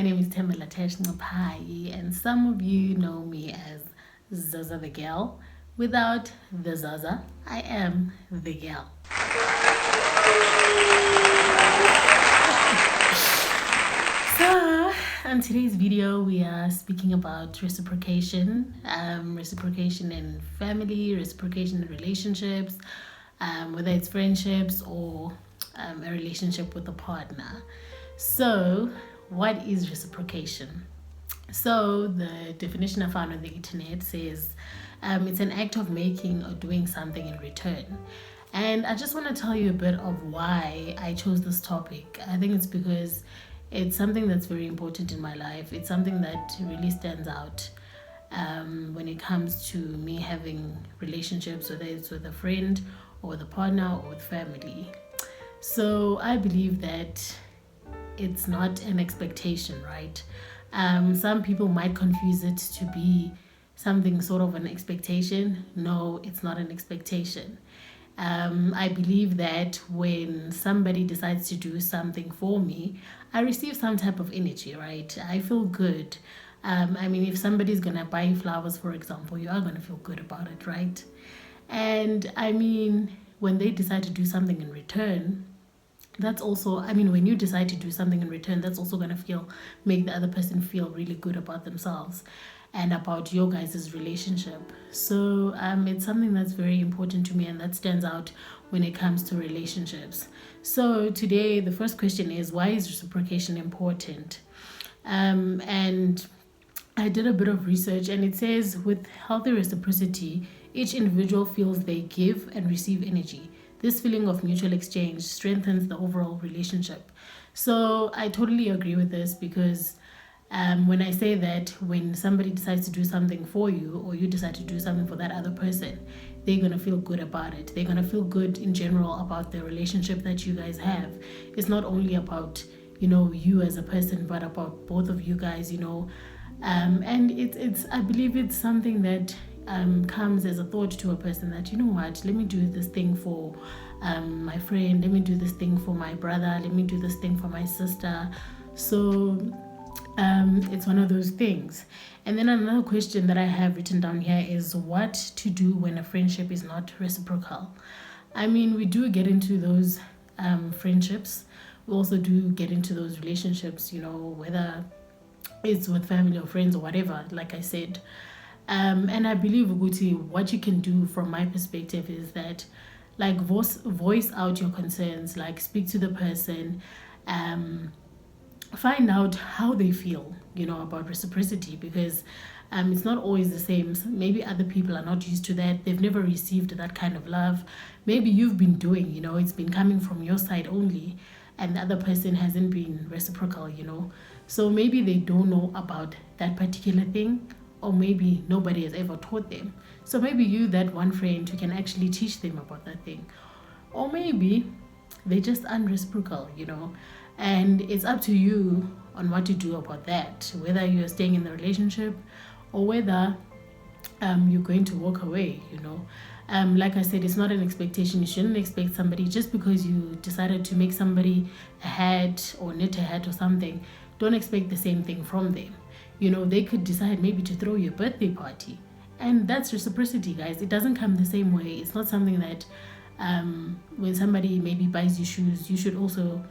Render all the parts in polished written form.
name is Tembela Ncapayi, and some of you know me as Zaza the Girl. Without the Zaza, I am the girl. So, on today's video, we are speaking about reciprocation, reciprocation in family, reciprocation in relationships, whether it's friendships or a relationship with a partner. So, what is reciprocation? So, the definition I found on the internet says it's an act of making or doing something in return. And I just want to tell you a bit of why I chose this topic. I think it's because it's something that's very important in my life. It's something that really stands out when it comes to me having relationships, whether it's with a friend or with a partner or with family. So I believe that it's not an expectation, right? Some people might confuse it to be something sort of an expectation. No, it's not an expectation. I believe that when somebody decides to do something for me, I receive some type of energy, right? I feel good. If somebody's gonna buy you flowers, for example, you are gonna feel good about it, right? And when they decide to do something in return, that's also, when you decide to do something in return, that's also going to make the other person feel really good about themselves and about your guys' relationship. So it's something that's very important to me and that stands out when it comes to relationships. So today, the first question is, why is reciprocation important? And I did a bit of research, and it says with healthy reciprocity, each individual feels they give and receive energy. This feeling of mutual exchange strengthens the overall relationship. So I totally agree with this because when I say that when somebody decides to do something for you or you decide to do something for that other person, they're going to feel good about it. They're going to feel good in general about the relationship that you guys have. It's not only about, you as a person, but about both of you guys, and it's I believe it's something that comes as a thought to a person that, let me do this thing for my friend, let me do this thing for my brother, let me do this thing for my sister. So it's one of those things. And then another question that I have written down here is what to do when a friendship is not reciprocal. We do get into those friendships. We also do get into those relationships, whether it's with family or friends or whatever, like I said. And I believe, Uguti, what you can do from my perspective is that, voice out your concerns, speak to the person, find out how they feel, about reciprocity, because it's not always the same. Maybe other people are not used to that. They've never received that kind of love. Maybe you've been doing, it's been coming from your side only, and the other person hasn't been reciprocal, So maybe they don't know about that particular thing, or maybe nobody has ever taught them. So maybe you, that one friend who can actually teach them about that thing. Or maybe they just aren't reciprocal, And it's up to you on what to do about that, whether you're staying in the relationship or whether you're going to walk away, Like I said, it's not an expectation. You shouldn't expect somebody just because you decided to make somebody a hat or knit a hat or something. Don't expect the same thing from them. They could decide maybe to throw you a birthday party. And that's reciprocity, guys. It doesn't come the same way. It's not something that when somebody maybe buys you shoes, they should also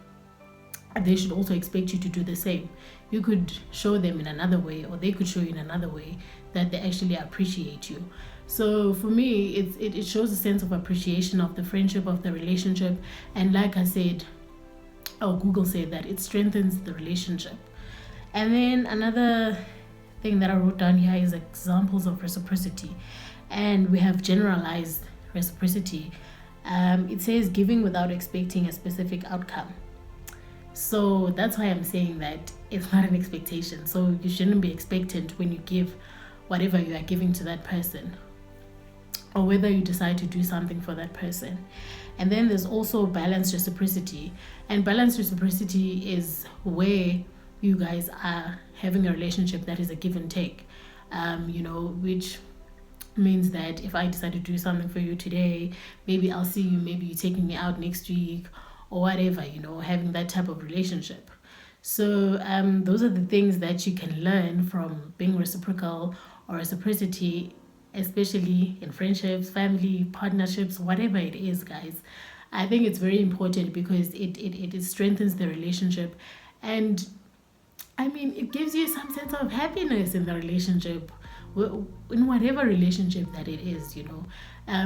expect you to do the same. You could show them in another way, or they could show you in another way that they actually appreciate you. So for me, it shows a sense of appreciation of the friendship, of the relationship. And like I said, Google said that it strengthens the relationship. And then another thing that I wrote down here is examples of reciprocity. And we have generalized reciprocity. It says giving without expecting a specific outcome. So that's why I'm saying that it's not an expectation. So you shouldn't be expectant when you give whatever you are giving to that person, or whether you decide to do something for that person. And then there's also balanced reciprocity. And balanced reciprocity is where you guys are having a relationship that is a give and take, which means that if I decide to do something for you today, maybe I'll see you, maybe you're taking me out next week or whatever, having that type of relationship. So those are the things that you can learn from being reciprocal or reciprocity, especially in friendships, family, partnerships, whatever it is, guys. I think it's very important because it strengthens the relationship, and I mean, it gives you some sense of happiness in the relationship, in whatever relationship that it is, you know.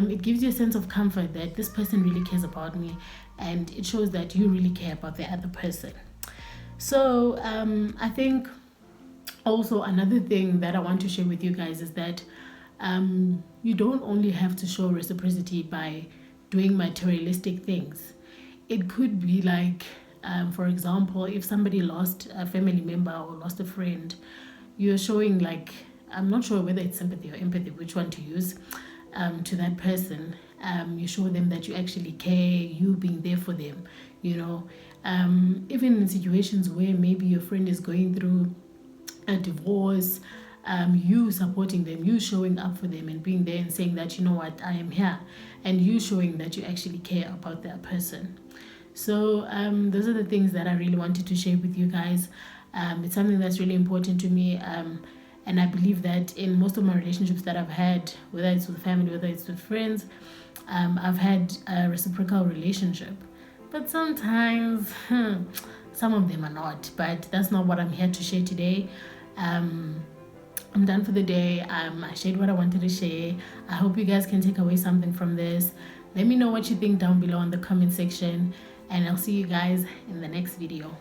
It gives you a sense of comfort that this person really cares about me, and it shows that you really care about the other person. So I think also another thing that I want to share with you guys is that you don't only have to show reciprocity by doing materialistic things. It could be like, for example, if somebody lost a family member or lost a friend, you're showing, like, I'm not sure whether it's sympathy or empathy, which one to use, to that person. You show them that you actually care, you being there for them, you know. Even in situations where maybe your friend is going through a divorce, you supporting them, you showing up for them and being there and saying that, you know what, I am here, and you showing that you actually care about that person. So those are the things that I really wanted to share with you guys. It's something that's really important to me, and I believe that in most of my relationships that I've had, whether it's with family, whether it's with friends, I've had a reciprocal relationship. But sometimes some of them are not, but that's not what I'm here to share today. I'm done for the day. I shared what I wanted to share. I hope you guys can take away something from this. Let me know what you think down below in the comment section, and I'll see you guys in the next video.